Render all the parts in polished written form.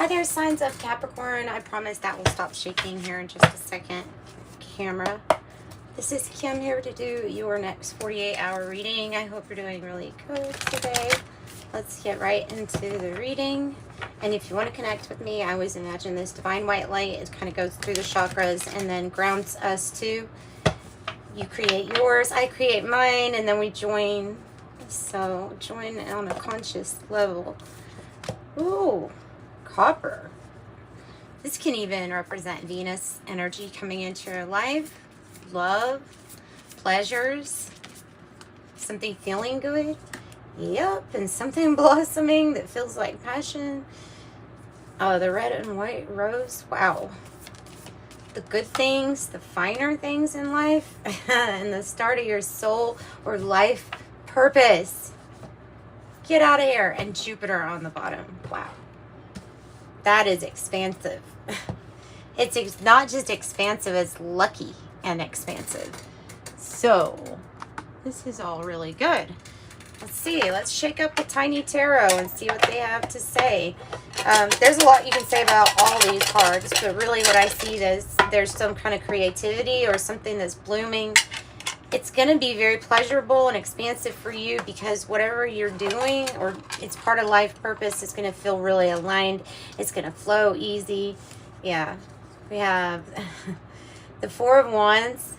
Hi there, signs of Capricorn. I promise that will stop shaking here in just a second. Camera. This is Kim here to do your next 48-hour reading. I hope you're doing really good today. Let's get right into the reading. And if you want to connect with me, I always imagine this divine white light. It kind of goes through the chakras and then grounds us too. You create yours, I create mine, and then we join. So join on a conscious level. Ooh, copper. This can even represent Venus energy coming into your life. Love, pleasures, something feeling good. Yep, and something blossoming that feels like passion. The red and white rose. Wow. The good things, the finer things in life, and the start of your soul or life purpose. Get out of here. And Jupiter on the bottom. Wow. That is expansive. It's not just expansive, it's lucky and expansive. So, this is all really good. Let's see. Let's shake up the tiny tarot and see what they have to say. There's a lot you can say about all these cards, but really what I see is there's some kind of creativity or something that's blooming. It's going to be very pleasurable and expansive for you because whatever you're doing or it's part of life purpose, it's going to feel really aligned. It's going to flow easy. Yeah. We have the Four of Wands.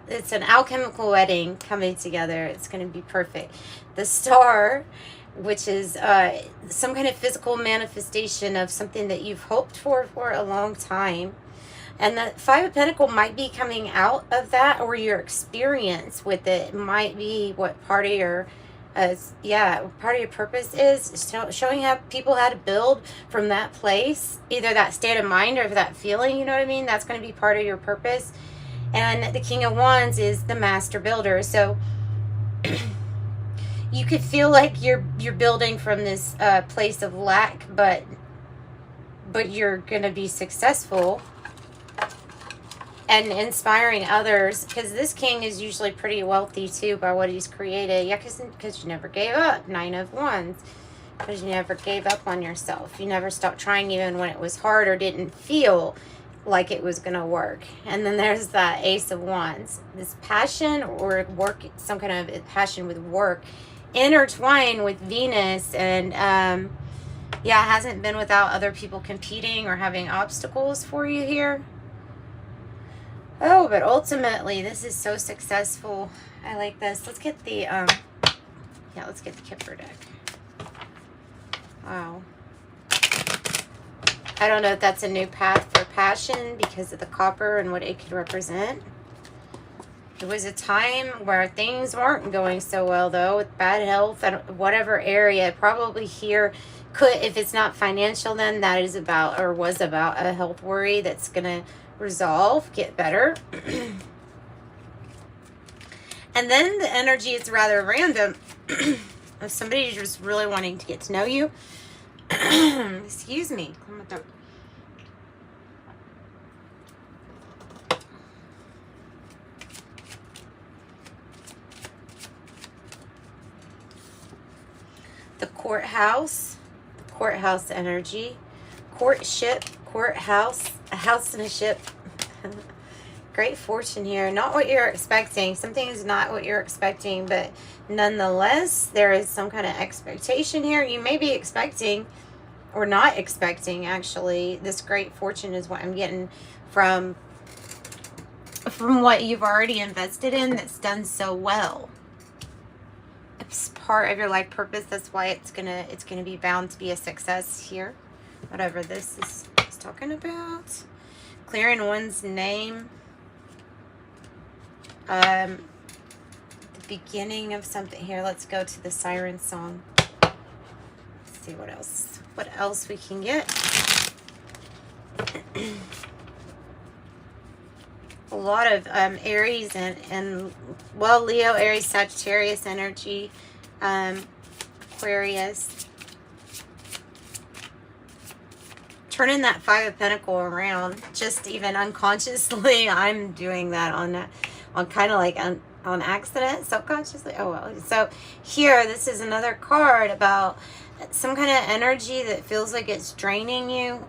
It's an alchemical wedding coming together. It's going to be perfect. The Star, which is some kind of physical manifestation of something that you've hoped for a long time. And the Five of Pentacles might be coming out of that, or your experience with it might be what part of your, part of your purpose is. Showing how people had to build from that place, either that state of mind or that feeling, you know what I mean? That's going to be part of your purpose. And the King of Wands is the master builder. So you could feel like you're building from this place of lack, but you're going to be successful and inspiring others, because this king is usually pretty wealthy too by what he's created. Yeah, because you never gave up. Nine of Wands. Because you never gave up on yourself. You never stopped trying even when it was hard or didn't feel like it was going to work. And then there's that Ace of Wands. This passion or work, some kind of passion with work, intertwined with Venus. And it hasn't been without other people competing or having obstacles for you here. Oh, but ultimately, this is so successful. I like this. Let's get the, let's get the Kipper deck. Wow. I don't know if that's a new path for passion because of the copper and what it could represent. It was a time where things weren't going so well, though, with bad health and whatever area. Probably here could, if it's not financial, then that is about, or was about, a health worry that's going to resolve, get better. And then the energy is rather random. If somebody's just really wanting to get to know you. Excuse me. The courthouse energy, courtship, courthouse, a house and a ship. Great fortune here. Not what you're expecting. Something is not what you're expecting, but nonetheless, there is some kind of expectation here. You may be expecting or not expecting, actually. This great fortune is what I'm getting from what you've already invested in that's done so well. It's part of your life purpose. That's why it's gonna be bound to be a success here. Whatever this is talking about. Clearing one's name. The beginning of something here. Let's go to the siren song. Let's see what else we can get. A lot of Aries and Leo, Aries, Sagittarius energy, Aquarius. Turning that Five of Pentacles around, just even unconsciously, I'm doing that on kind of like on accident, subconsciously. Oh well. So here, this is another card about some kind of energy that feels like it's draining you.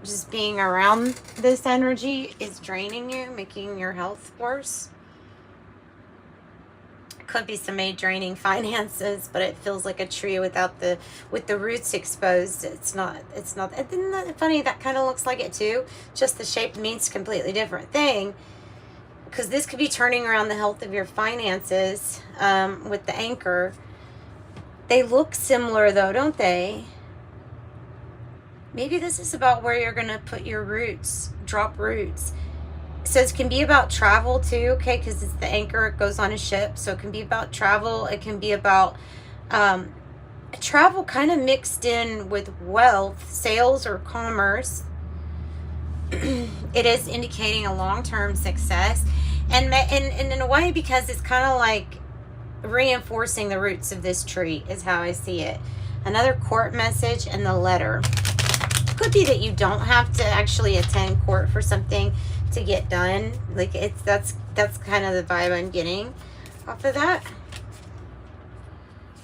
Just being around this energy is draining you, making your health worse. Could be somebody draining finances, but it feels like a tree with the roots exposed. It's not. Isn't that funny? That kind of looks like it too. Just the shape means a completely different thing. Because this could be turning around the health of your finances with the anchor. They look similar though, don't they? Maybe this is about where you're going to put your roots, drop roots. So it can be about travel too, okay, because it's the anchor, it goes on a ship. So it can be about travel. It can be about travel kind of mixed in with wealth, sales, or commerce. It is indicating a long-term success. And in a way, because it's kind of like reinforcing the roots of this tree is how I see it. Another court message and the letter. Could be that you don't have to actually attend court for something to get done. Like that's kind of the vibe I'm getting off of that.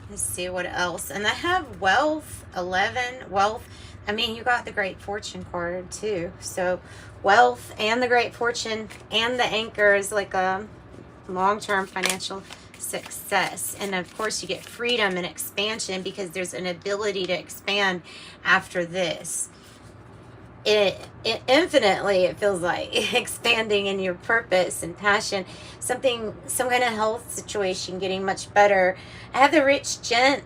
Let's see what else. And I have wealth, 11, wealth. I mean, you got the Great Fortune card too. So wealth and the Great Fortune and the anchor is like a long-term financial success. And of course you get freedom and expansion because there's an ability to expand after this. It infinitely, it feels like expanding in your purpose and passion, some kind of health situation getting much better. I have the rich gent,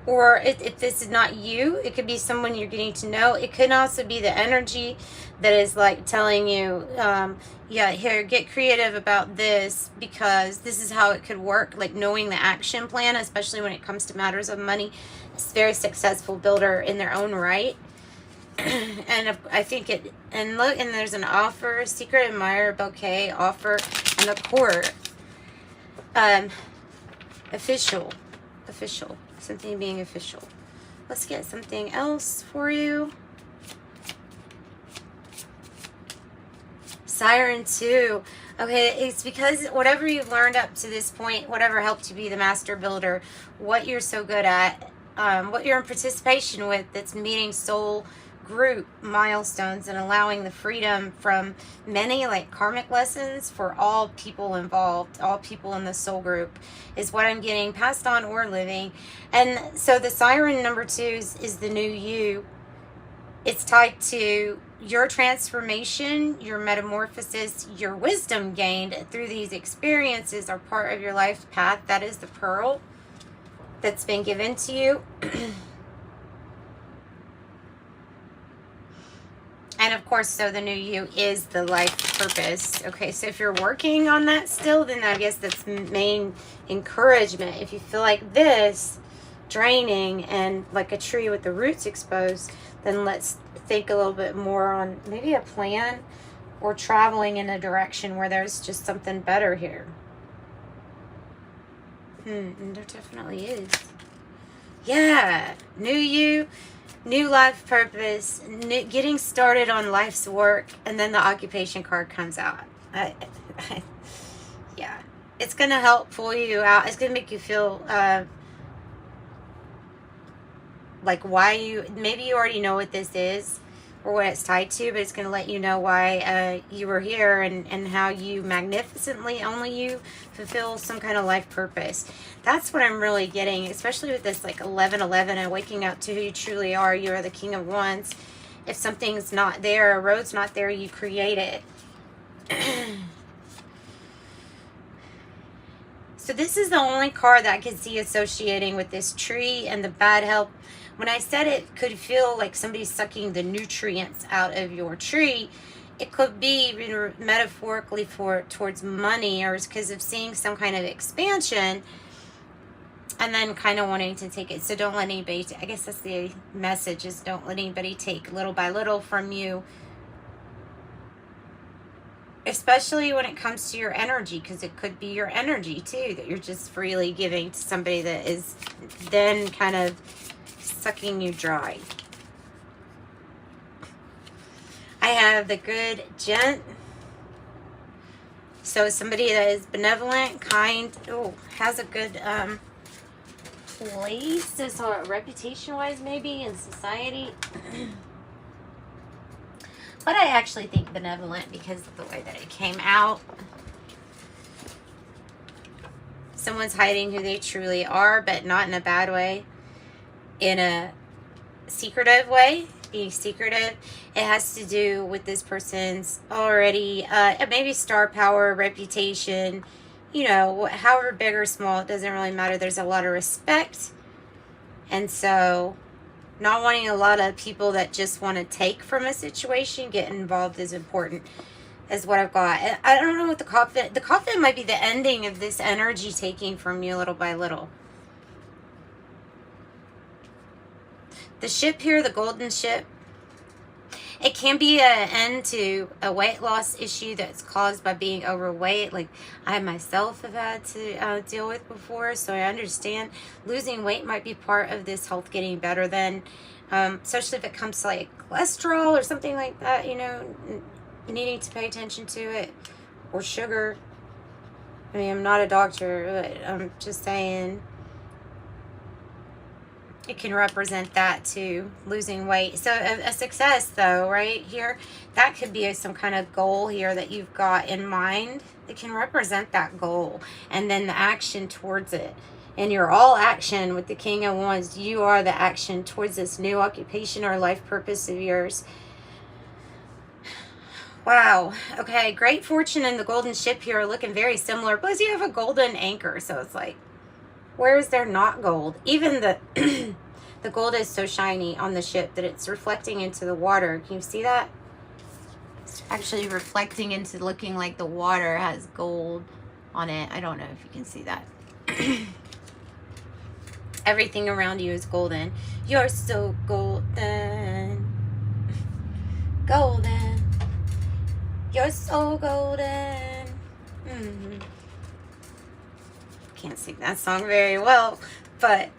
or if this is not you, it could be someone you're getting to know. It could also be the energy that is like telling you, yeah, here, get creative about this because this is how it could work. Like knowing the action plan, especially when it comes to matters of money. It's a very successful builder in their own right. And I think it, and look, and there's an offer, secret admirer, bouquet, offer, and the court. Official, something being official. Let's get something else for you. Siren 2. Okay, it's because whatever you've learned up to this point, whatever helped you be the master builder, what you're so good at, what you're in participation with that's meeting soul group milestones and allowing the freedom from many like karmic lessons for all people involved, all people in the soul group is what I'm getting passed on or living. And so the siren number 2 is the new you. It's tied to your transformation, your metamorphosis, your wisdom gained through these experiences are part of your life path. That is the pearl that's been given to you. And of course, so the new you is the life purpose. Okay, so if you're working on that still, then I guess that's main encouragement. If you feel like this, draining and like a tree with the roots exposed, then let's think a little bit more on maybe a plan or traveling in a direction where there's just something better here. And there definitely is. Yeah, new you. New life purpose, getting started on life's work, and then the occupation card comes out. Yeah, it's going to help pull you out. It's going to make you feel like why maybe you already know what this is or what it's tied to, but it's going to let you know why you were here and how you magnificently, only you, fulfill some kind of life purpose. That's what I'm really getting, especially with this like 1111 and waking up to who you truly are. You are the King of Wands. If something's not there, a road's not there, you create it. So this is the only card that I can see associating with this tree and the bad health. When I said it could feel like somebody's sucking the nutrients out of your tree, it could be metaphorically towards money, or because of seeing some kind of expansion and then kind of wanting to take it. So don't let anybody, I guess that's the message, is don't let anybody take little by little from you. Especially when it comes to your energy, because it could be your energy too that you're just freely giving to somebody that is then kind of sucking you dry. I have the good gent. So somebody that is benevolent, kind, has a good place, so reputation-wise maybe in society. But I actually think benevolent because of the way that it came out. Someone's hiding who they truly are, but not in a bad way. In a secretive way. Being secretive. It has to do with this person's already, maybe star power, reputation. You know, however big or small, it doesn't really matter. There's a lot of respect. And so, not wanting a lot of people that just want to take from a situation get involved is important, is what I've got. I don't know what the coffin might be the ending of this energy taking from you little by little. The ship here, the golden ship, it can be an end to a weight loss issue that's caused by being overweight, like I myself have had to deal with before, so I understand. Losing weight might be part of this health getting better then, especially if it comes to like cholesterol or something like that, you know, needing to pay attention to it, or sugar. I mean, I'm not a doctor, but I'm just saying it can represent that too, losing weight. So a success though, right here, that could be some kind of goal here that you've got in mind. It can represent that goal and then the action towards it. And you're all action with the King of Wands. You are the action towards this new occupation or life purpose of yours. Wow. Okay, great fortune and the golden ship here are looking very similar. Plus you have a golden anchor, so it's like, where is there not gold? Even the the gold is so shiny on the ship that it's reflecting into the water. Can you see that? It's actually reflecting into looking like the water has gold on it. I don't know if you can see that. Everything around you is golden. You're so golden. Golden. You're so golden. Mm-hmm. Can't sing that song very well, but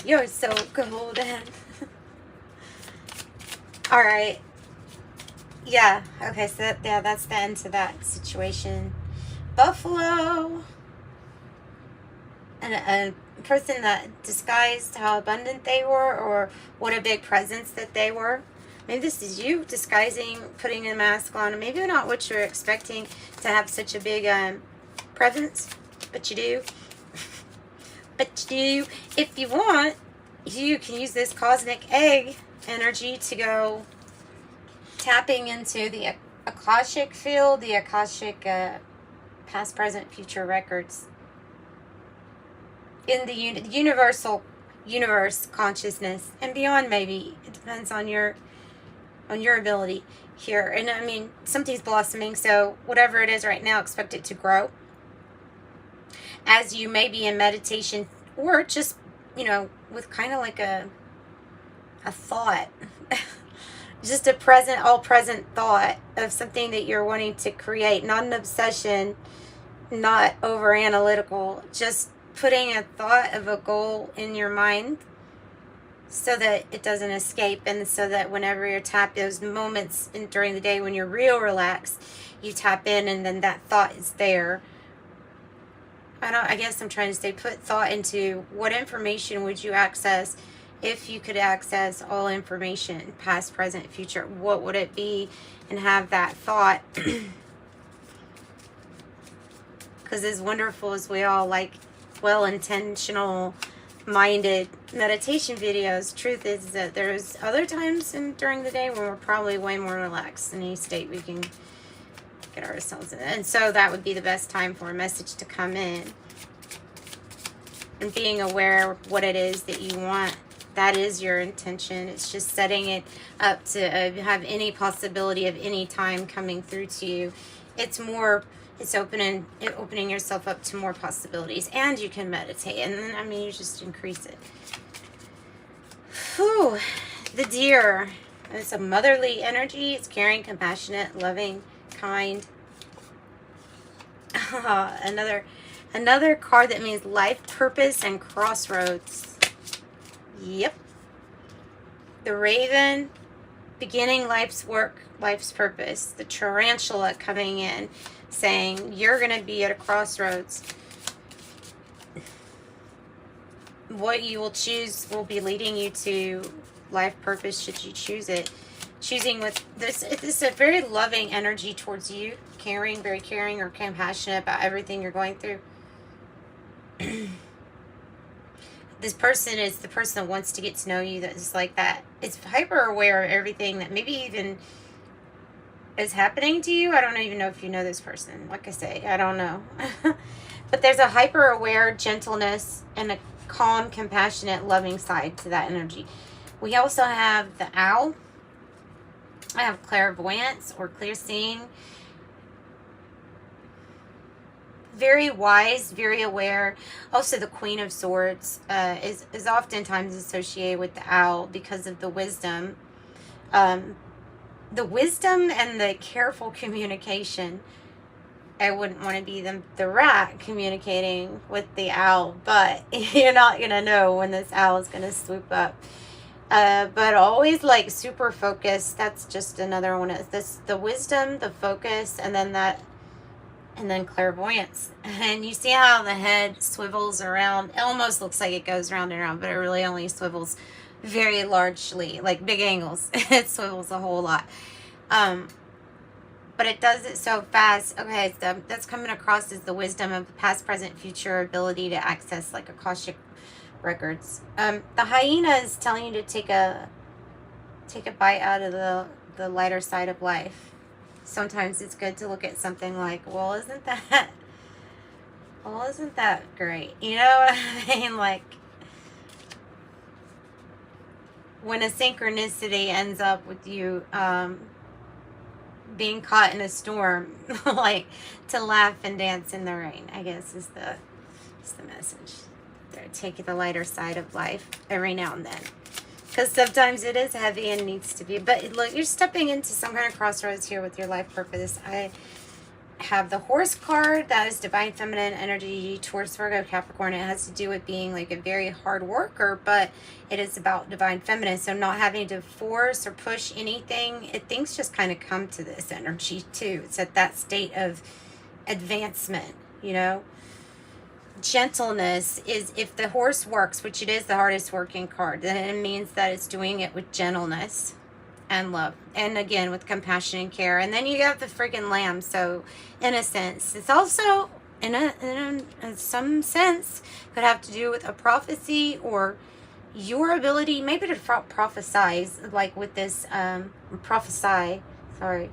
you're so golden. All right. Yeah. Okay. So that's the end to that situation. Buffalo. And a person that disguised how abundant they were, or what a big presence that they were. Maybe this is you disguising, putting a mask on. Maybe not what you're expecting to have such a big presence. But you do. But you do. If you want, you can use this cosmic egg energy to go tapping into the Akashic field, the Akashic past, present, future records. In the universe consciousness and beyond, maybe. It depends on your ability here. And I mean, something's blossoming, so whatever it is right now, expect it to grow. As you may be in meditation, or just, you know, with kind of like a thought, just a all present thought of something that you're wanting to create, not an obsession, not over analytical, just putting a thought of a goal in your mind so that it doesn't escape, and so that whenever you're tapped, those moments during the day when you're real relaxed, you tap in and then that thought is there. I guess I'm trying to say, put thought into what information would you access if you could access all information, past, present, future. What would it be? And have that thought. Because as wonderful as we all like well-intentional minded meditation videos, truth is that there's other times during the day when we're probably way more relaxed in any state we can get ourselves in. And so that would be the best time for a message to come in. And being aware of what it is that you want, that is your intention. It's just setting it up to have any possibility of any time coming through to you. It's opening yourself up to more possibilities. And you can meditate. And then, I mean, you just increase it. Whew. The deer. It's a motherly energy. It's caring, compassionate, loving, kind. Another card that means life purpose and crossroads. Yep. The raven, beginning life's work, life's purpose. The tarantula coming in, saying you're going to be at a crossroads. what you will choose will be leading you to life purpose, should you choose it. Choosing with this, it's a very loving energy towards you, caring, very caring or compassionate about everything you're going through. This person is the person that wants to get to know you, that is like that. It's hyper aware of everything that maybe even is happening to you. I don't even know if you know this person. Like I say, I don't know. But there's a hyper aware gentleness and a calm, compassionate, loving side to that energy. We also have the owl. I have clairvoyance or clear seeing. Very wise, very aware. Also, the Queen of Swords is oftentimes associated with the owl because of the wisdom. The wisdom and the careful communication. I wouldn't want to be the rat communicating with the owl, but you're not going to know when this owl is going to swoop up. But always like super focused. That's just another one. Is this the wisdom, the focus, and then clairvoyance. And you see how the head swivels around. It almost looks like it goes round and around, but it really only swivels very largely, like big angles. It swivels a whole lot. But it does it so fast. Okay, so that's coming across as the wisdom of the past, present, future, ability to access like Akashic records. The hyena is telling you to take a bite out of the lighter side of life. Sometimes it's good to look at something like, well, isn't that great? You know what I mean? Like, when a synchronicity ends up with you being caught in a storm, like to laugh and dance in the rain, I guess is the message. Take the lighter side of life every now and then. Because sometimes it is heavy and needs to be. But look, you're stepping into some kind of crossroads here with your life purpose. I have the Horse card. That is divine feminine energy towards Virgo, Capricorn. It has to do with being like a very hard worker, but it is about divine feminine. So not having to force or push anything. Things just kind of come to this energy too. It's at that state of advancement, you know. Gentleness is, if the Horse works, which it is the hardest working card, then it means that it's doing it with gentleness and love, and again with compassion and care. And then you got the freaking Lamb, so innocence. It's also in some sense could have to do with a prophecy or your ability maybe to prophesize, like with this prophesy, sorry,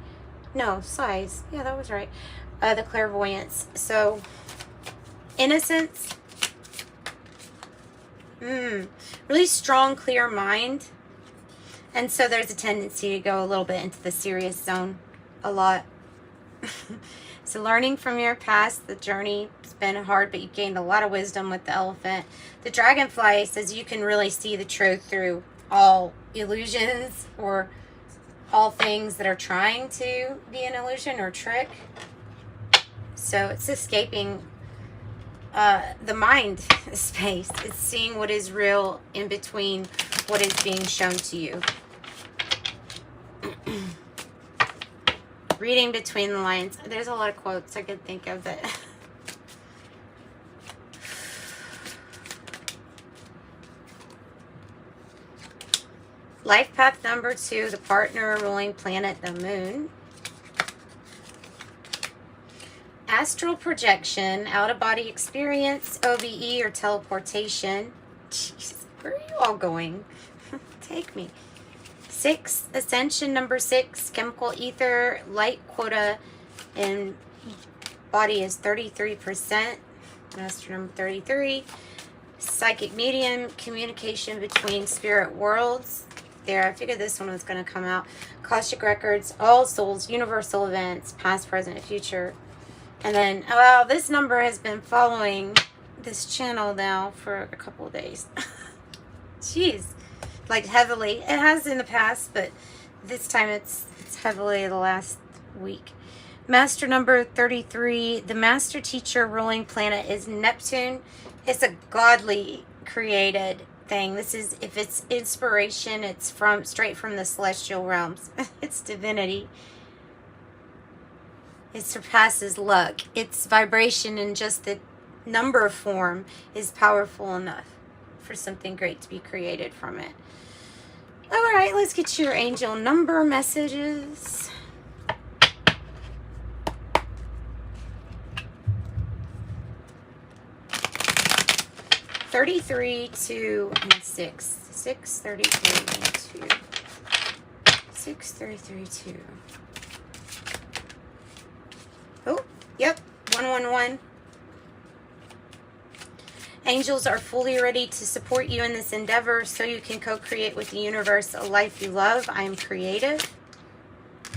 no, size, yeah, that was right, the clairvoyance. So innocence, really strong, clear mind. And so there's a tendency to go a little bit into the serious zone a lot. So learning from your past, the journey's been hard, but you gained a lot of wisdom with the Elephant. The Dragonfly says you can really see the truth through all illusions or all things that are trying to be an illusion or trick. So it's escaping the mind space. It's seeing what is real in between what is being shown to you. Reading between the lines. There's a lot of quotes I could think of that. Life path number 2, the partner, ruling planet, the moon. Astral projection, out-of-body experience, OBE, or teleportation. Jesus, where are you all going? Take me. 6, ascension number 6, chemical ether, light quota, and body is 33%. Master number 33. Psychic medium, communication between spirit worlds. There, I figured this one was going to come out. Akashic records, all souls, universal events, past, present, and future. And then, well, this number has been following this channel now for a couple of days. Jeez. Like heavily. It has in the past, but this time it's heavily the last week. Master number 33. The master teacher ruling planet is Neptune. It's a godly created thing. This is, if it's inspiration, it's straight from the celestial realms. It's divinity. It surpasses luck. Its vibration in just the number form is powerful enough. for something great to be created from it. All right, let's get your angel number messages. 33, 2, and 6. 6, 33, and 2. 6, 33, 2. Oh, yep. 111. Angels are fully ready to support you in this endeavor so you can co-create with the universe a life you love. I am creative.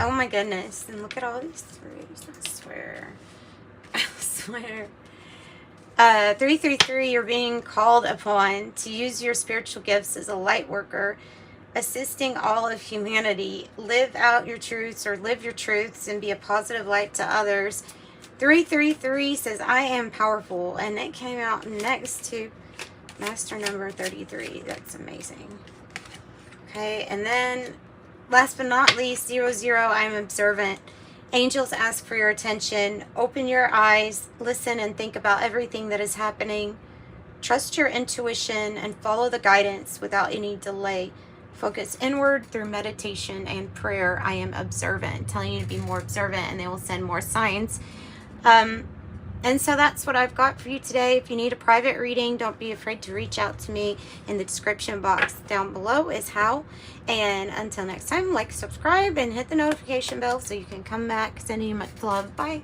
Oh my goodness. And look at all these threes. I swear. I swear. 333, you're being called upon to use your spiritual gifts as a light worker, assisting all of humanity. Live out your truths, or live your truths, and be a positive light to others. 333 says, I am powerful, and it came out next to master number 33. That's amazing. Okay, and then last but not least, 00, I am observant. Angels ask for your attention. Open your eyes, listen, and think about everything that is happening. Trust your intuition and follow the guidance without any delay. Focus inward through meditation and prayer. I am observant, telling you to be more observant, and they will send more signs. And so that's what I've got for you today. If you need a private reading, don't be afraid to reach out to me. In the description box down below is how. And until next time, like, subscribe, and hit the notification bell so you can come back. Sending you much love. Bye.